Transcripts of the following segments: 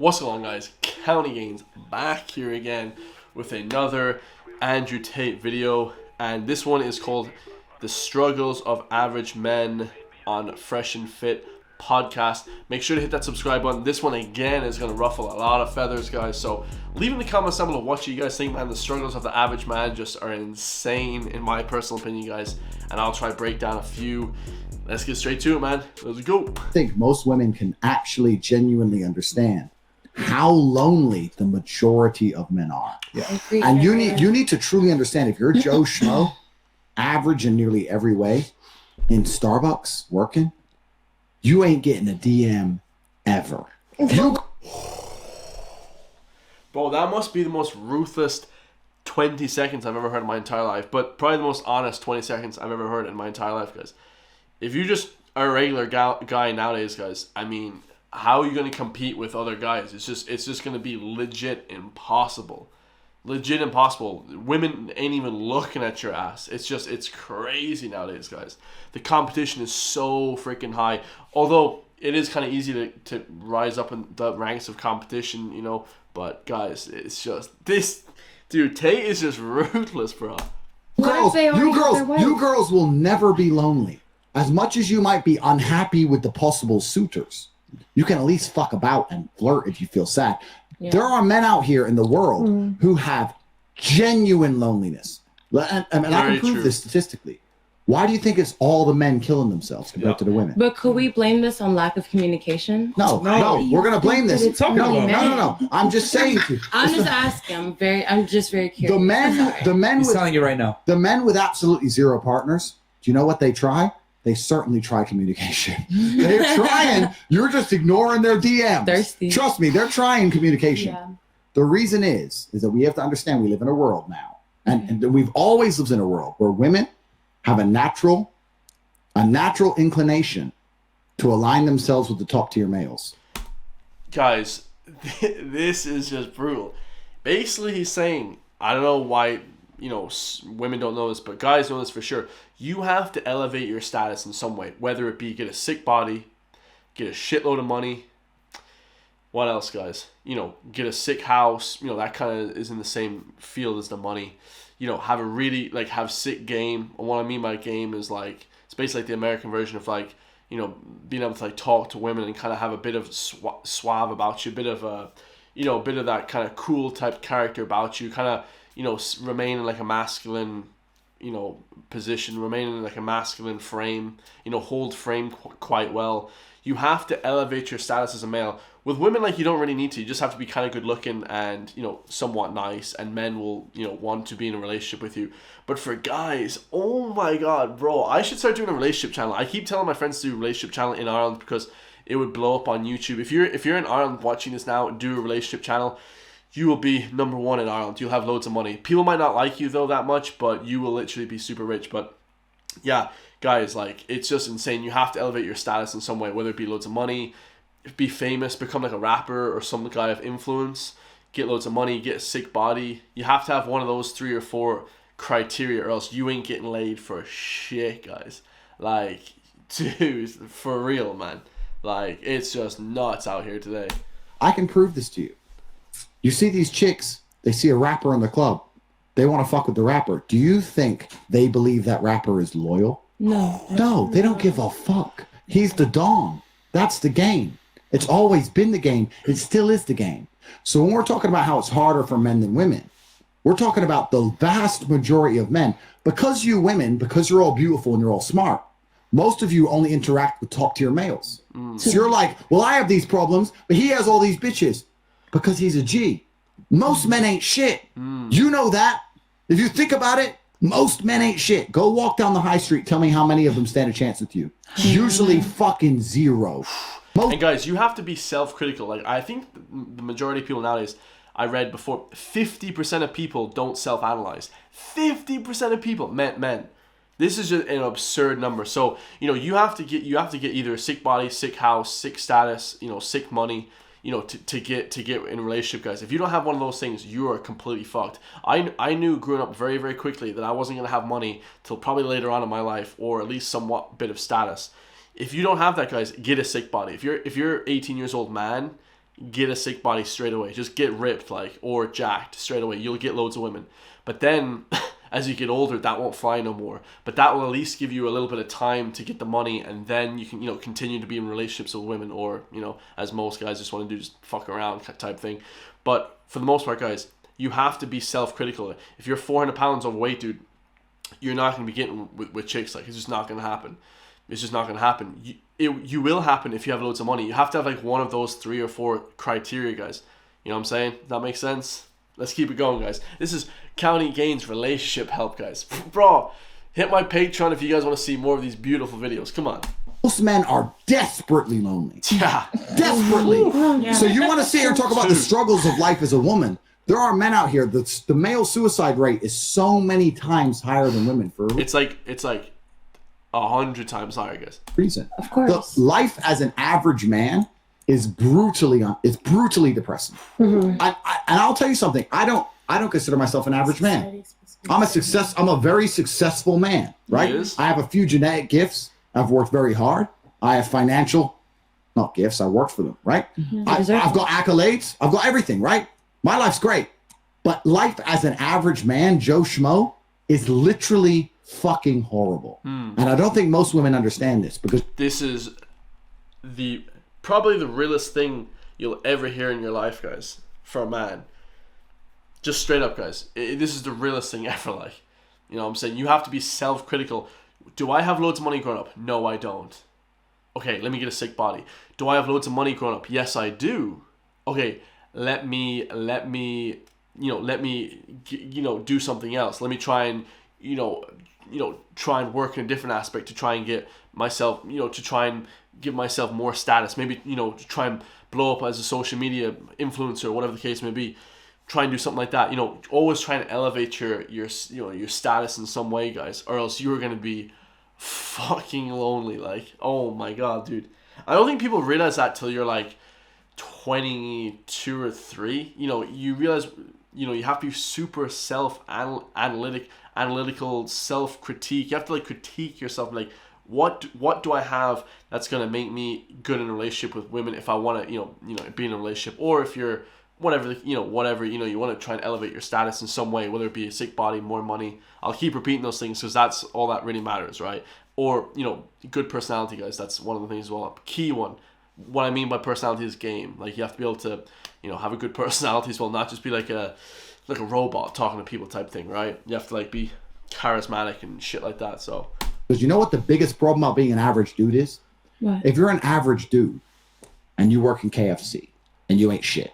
What's going on, guys? County Gains back here again with another Andrew Tate video, and this one is called The Struggles of Average Men on Fresh and Fit podcast. Make sure to hit that subscribe button. This one again is going to ruffle a lot of feathers, guys, so leave in the comments down below what you guys think, man. The struggles of the average man just are insane in my personal opinion, guys, and I'll try to break down a few. Let's get straight to it, man. Let's go. I think most women can actually genuinely understand how lonely the majority of men are. Yeah. And you need to truly understand, if you're Joe Schmo, average in nearly every way, in Starbucks working, you ain't getting a DM ever. Bro, that must be the most ruthless 20 seconds I've ever heard in my entire life, but probably the most honest 20 seconds I've ever heard in my entire life, guys. If you just are a regular guy nowadays, guys, I mean, how are you going to compete with other guys? It's just going to be legit impossible. Legit impossible. Women ain't even looking at your ass. It's crazy nowadays, guys. The competition is so freaking high. Although it is kind of easy to rise up in the ranks of competition, you know. But guys, it's just this dude. Tate is just ruthless, bro. You girls will never be lonely. As much as you might be unhappy with the possible suitors, you can at least fuck about and flirt if you feel sad. Yeah. There are men out here in the world who have genuine loneliness. And I can prove this statistically. Why do you think it's all the men killing themselves compared to the women? But could we blame this on lack of communication? No, we're going to blame this. No. I'm just saying. I'm just asking. I'm just very curious. The men He's telling you right now. The men with absolutely zero partners, do you know what they try? They certainly try communication. They're trying. You're just ignoring their DMs. Thirsty. Trust me, they're trying communication. Yeah. The reason is that we have to understand we live in a world now. And we've always lived in a world where women have a natural inclination to align themselves with the top tier males. Guys, this is just brutal. Basically, he's saying, I don't know why, you know, women don't know this, but guys know this for sure. You have to elevate your status in some way, whether it be get a sick body, get a shitload of money. What else, guys? You know, get a sick house. You know, that kind of is in the same field as the money. You know, have a really, have sick game. And what I mean by game is, it's basically like the American version of, you know, being able to, talk to women and kind of have a bit of suave about you, a bit of that kind of cool type character about you, kind of, you know, remain in, a masculine, you know, position, remain in, a masculine frame, you know, hold frame quite well. You have to elevate your status as a male. With women, you don't really need to. You just have to be kind of good looking and, you know, somewhat nice, and men will, you know, want to be in a relationship with you. But for guys, oh my god, bro, I should start doing a relationship channel. I keep telling my friends to do a relationship channel in Ireland because it would blow up on YouTube. If you're in Ireland watching this now, do a relationship channel. You will be number one in Ireland. You'll have loads of money. People might not like you though that much, but you will literally be super rich. But yeah, guys, it's just insane. You have to elevate your status in some way, whether it be loads of money, be famous, become a rapper or some guy of influence, get loads of money, get a sick body. You have to have one of those 3 or 4 criteria, or else you ain't getting laid for shit, guys. Dude, for real, man. It's just nuts out here today. I can prove this to you. You see these chicks, they see a rapper in the club. They want to fuck with the rapper. Do you think they believe that rapper is loyal? No, they don't give a fuck. He's the Don. That's the game. It's always been the game. It still is the game. So when we're talking about how it's harder for men than women, we're talking about the vast majority of men. Because you women, because you're all beautiful and you're all smart, most of you only interact with top tier males. So you're like, well, I have these problems, but he has all these bitches. Because he's a G. Most men ain't shit. You know that. If you think about it, most men ain't shit. Go walk down the high street. Tell me how many of them stand a chance with you. Usually fucking zero. And guys, you have to be self-critical. I think the majority of people nowadays, I read before, 50% of people don't self-analyze. 50% of people, men. This is just an absurd number. So, you know, you have to get either a sick body, sick house, sick status, you know, sick money, you know, to get in a relationship, guys. If you don't have one of those things, you are completely fucked. I knew growing up very, very quickly that I wasn't going to have money till probably later on in my life, or at least somewhat bit of status. If you don't have that, guys, get a sick body. If you're 18 years old man, get a sick body straight away. Just get ripped, like, or jacked straight away. You'll get loads of women. But then, as you get older, that won't fly no more. But that will at least give you a little bit of time to get the money, and then you can, continue to be in relationships with women, or, as most guys just want to do, just fuck around type thing. But for the most part, guys, you have to be self-critical. If you're 400 pounds overweight, dude, you're not going to be getting with chicks. Like, it's just not going to happen. It's just not going to happen. You will happen if you have loads of money. You have to have like one of those 3 or 4 criteria, guys. You know what I'm saying? That makes sense? Let's keep it going, guys. This is County Gains relationship help, guys. Bro, hit my Patreon if you guys want to see more of these beautiful videos. Come on. Most men are desperately lonely. Yeah. Desperately. Yeah. So you want to sit here and talk about the struggles of life as a woman. There are men out here, the male suicide rate is so many times higher than women. It's like 100 times higher, guys. Reason. Of course. The life as an average man is brutally depressing. Mm-hmm. And I'll tell you something. I don't consider myself an average man. I'm a very successful man, right? I have a few genetic gifts. I've worked very hard. I have financial, not gifts. I worked for them, right? Mm-hmm. I've got accolades. I've got everything, right? My life's great. But life as an average man, Joe Schmo, is literally fucking horrible. And I don't think most women understand this, because this is probably the realest thing you'll ever hear in your life, guys, for a man. Just straight up, guys. This is the realest thing ever, like. You know what I'm saying? You have to be self-critical. Do I have loads of money growing up? No, I don't. Okay, let me get a sick body. Do I have loads of money growing up? Yes, I do. Okay, let me do something else. Let me try and, try and work in a different aspect to try and get myself, to try and give myself more status. Maybe, to try and blow up as a social media influencer or whatever the case may be. Try and do something like that. Always try and elevate your status in some way, guys, or else you're going to be fucking lonely. Like, oh my God, dude. I don't think people realize that till you're like 22 or 3. You realize, you have to be super analytical, self-critique. You have to like critique yourself, like, what do I have that's gonna make me good in a relationship with women if I want to, be in a relationship, or if you're whatever, you want to try and elevate your status in some way, whether it be a sick body, more money. I'll keep repeating those things because that's all that really matters, right? Or, good personality, guys. That's one of the things as well. A key one. What I mean by personality is game. Like, you have to be able to, have a good personality as well, not just be like a robot talking to people type thing, right? You have to like be charismatic and shit like that. So, because you know what the biggest problem about being an average dude is? What? If you're an average dude and you work in KFC and you ain't shit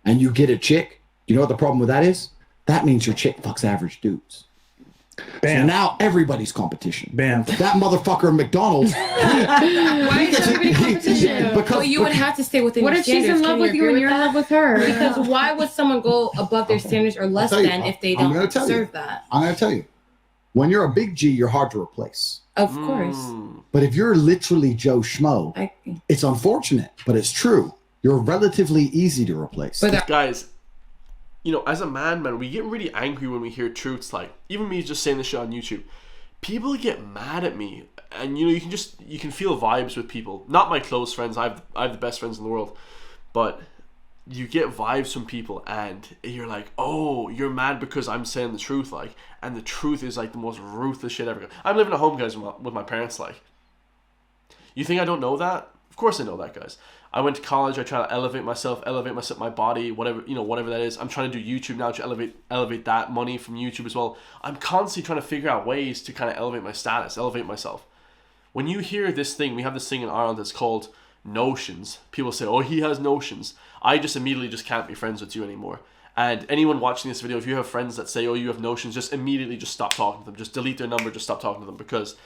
and you get a chick, you know what the problem with that is? That means your chick fucks average dudes. Bam. So now everybody's competition. Bam. That motherfucker at McDonald's. Why is everybody competition? Because you would have to stay within your standards. What if she's in love with you and you're in love with her? Because why would someone go above their standards or less than if they don't deserve that? I'm going to tell you. When you're a big G, you're hard to replace. Of course. But if you're literally Joe Schmo, it's unfortunate, but it's true. You're relatively easy to replace. But guys, as a man, we get really angry when we hear truths like, even me just saying this shit on YouTube, people get mad at me, and you can feel vibes with people. Not my close friends. I have the best friends in the world, but you get vibes from people, and you're like, oh, you're mad because I'm saying the truth, like, and the truth is like the most ruthless shit ever. I'm living at home, guys, with my parents. Like, you think I don't know that? Of course I know that, guys. I went to college. I try to elevate myself, my body, whatever that is. I'm trying to do YouTube now to elevate that money from YouTube as well. I'm constantly trying to figure out ways to kind of elevate my status, elevate myself. When you hear this thing, we have this thing in Ireland that's called notions. People say, oh, he has notions. I just immediately can't be friends with you anymore. And anyone watching this video, if you have friends that say, oh, you have notions, just immediately just stop talking to them. Just delete their number, just stop talking to them, because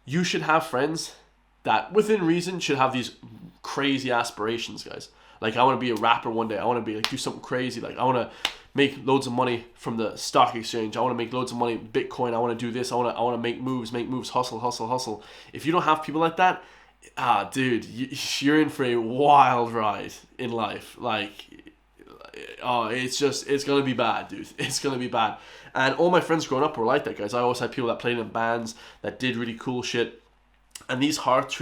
you should have friends that, within reason, should have these crazy aspirations, guys. Like, I want to be a rapper one day. I want to be like, do something crazy. Like, I want to make loads of money from the stock exchange. I want to make loads of money Bitcoin. I want to do this. I want to make moves, hustle. If you don't have people like that, dude, you're in for a wild ride in life. Like, it's gonna be bad, dude. It's gonna be bad. And all my friends growing up were like that, guys. I always had people that played in bands that did really cool shit. And these harsh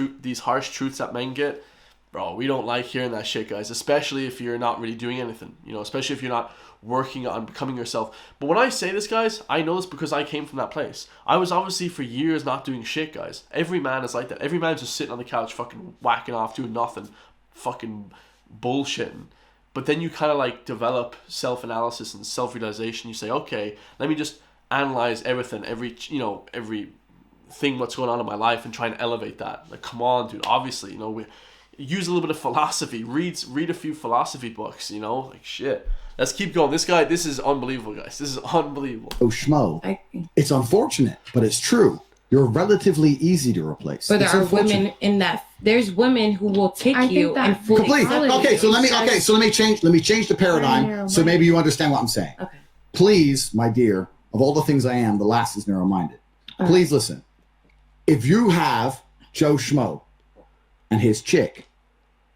truths that men get, bro, we don't like hearing that shit, guys. Especially if you're not really doing anything. You know, especially if you're not working on becoming yourself. But when I say this, guys, I know this because I came from that place. I was obviously for years not doing shit, guys. Every man is like that. Every man's just sitting on the couch fucking whacking off, doing nothing, fucking bullshitting. But then you kind of like develop self-analysis and self-realization. You say, okay, let me just analyze everything, every thing what's going on in my life and try and elevate that. Like, come on, dude. Obviously, you know, we use a little bit of philosophy. Read a few philosophy books, you know? Like, shit. Let's keep going. This is unbelievable, guys. This is unbelievable. Oh, schmo. It's unfortunate, but it's true. You're relatively easy to replace. But there are women in that. There's women who will take you and fully. Okay, so let me change the paradigm so maybe you understand what I'm saying. Okay. Please, my dear, of all the things I am, the last is narrow-minded. Please listen. If you have Joe Schmo and his chick,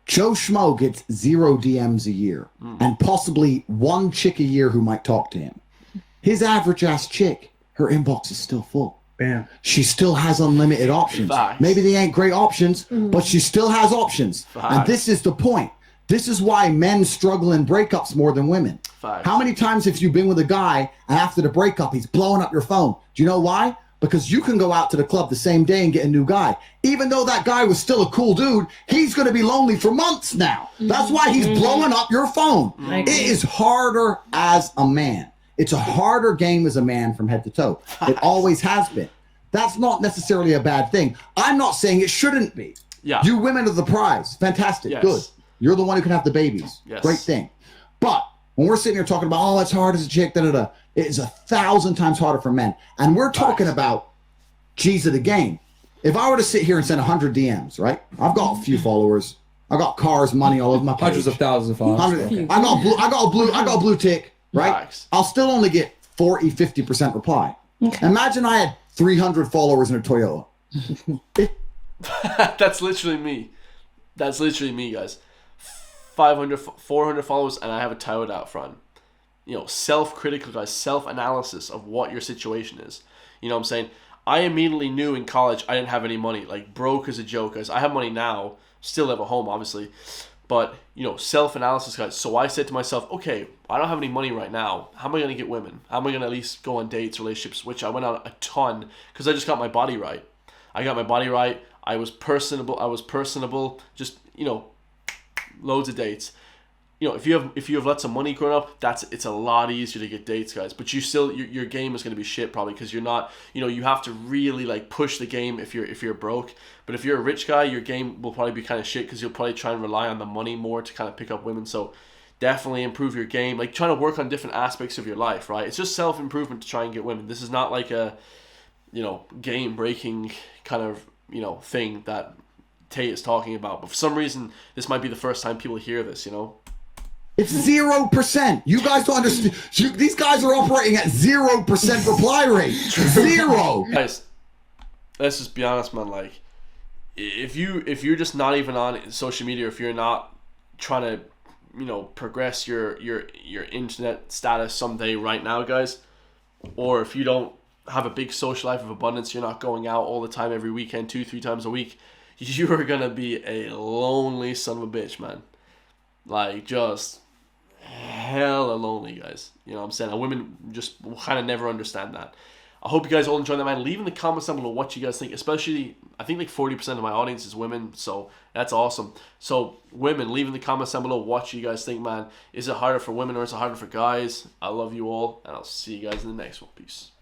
Joe Schmo gets 0 DMs a year and possibly 1 chick a year who might talk to him. His average ass chick, her inbox is still full. Bam. She still has unlimited options. Facts. Maybe they ain't great options, but she still has options. Facts. And this is the point. This is why men struggle in breakups more than women. Facts. How many times have you been with a guy and after the breakup, he's blowing up your phone? Do you know why? Because you can go out to the club the same day and get a new guy. Even though that guy was still a cool dude, he's going to be lonely for months now. That's why he's blowing up your phone. It is harder as a man. It's a harder game as a man from head to toe. It always has been. That's not necessarily a bad thing. I'm not saying it shouldn't be. Yeah. You women are the prize. Fantastic. Yes. Good. You're the one who can have the babies. Yes. Great thing. But when we're sitting here talking about, oh, it's hard as a chick, da-da-da, it is 1,000 times harder for men. And we're talking about G's of the game. If I were to sit here and send 100 DMs, right? I've got a few followers. I got cars, money all over my page. Hundreds of thousands of followers. I got a blue tick, right? Nice. I'll still only get 40, 50% reply. Okay. Imagine I had 300 followers in a Toyota. That's literally me. That's literally me, guys. 500, 400 followers, and I have a Toyota out front. You know, self-critical, guys. Self-analysis of what your situation is. You know what I'm saying? I immediately knew in college I didn't have any money. Like, broke as a joke, guys. I have money now. Still live at home, obviously. But, you know, self-analysis, guys. So I said to myself, okay, I don't have any money right now. How am I going to get women? How am I going to at least go on dates, relationships? Which I went on a ton because I just got my body right. I got my body right. I was personable. Just, you know, loads of dates. You know, if you have lots of money growing up, it's a lot easier to get dates, guys. But you still your game is going to be shit probably because you're not, you know, you have to really like push the game if you're broke. But if you're a rich guy, your game will probably be kind of shit because you'll probably try and rely on the money more to kind of pick up women. So definitely improve your game, like trying to work on different aspects of your life, right? It's just self-improvement to try and get women. This is not like a, you know, game breaking kind of, you know, thing that Tate is talking about. But for some reason, this might be the first time people hear this, you know. It's 0%. You guys don't understand. These guys are operating at 0% reply rate. 0. Guys, let's just be honest, man. Like, if you're just not even on social media, if you're not trying to, you know, progress your internet status someday right now, guys, or if you don't have a big social life of abundance, you're not going out all the time every weekend, 2-3 times a week, you're gonna be a lonely son of a bitch, man. Like, just hella lonely, guys. You know what I'm saying? And women just kind of never understand that. I hope you guys all enjoyed that, man. Leave in the comments down below what you guys think. Especially, I think like 40% of my audience is women, so that's awesome. So, women, leave in the comments down below what you guys think, man. Is it harder for women or is it harder for guys? I love you all, and I'll see you guys in the next one. Peace.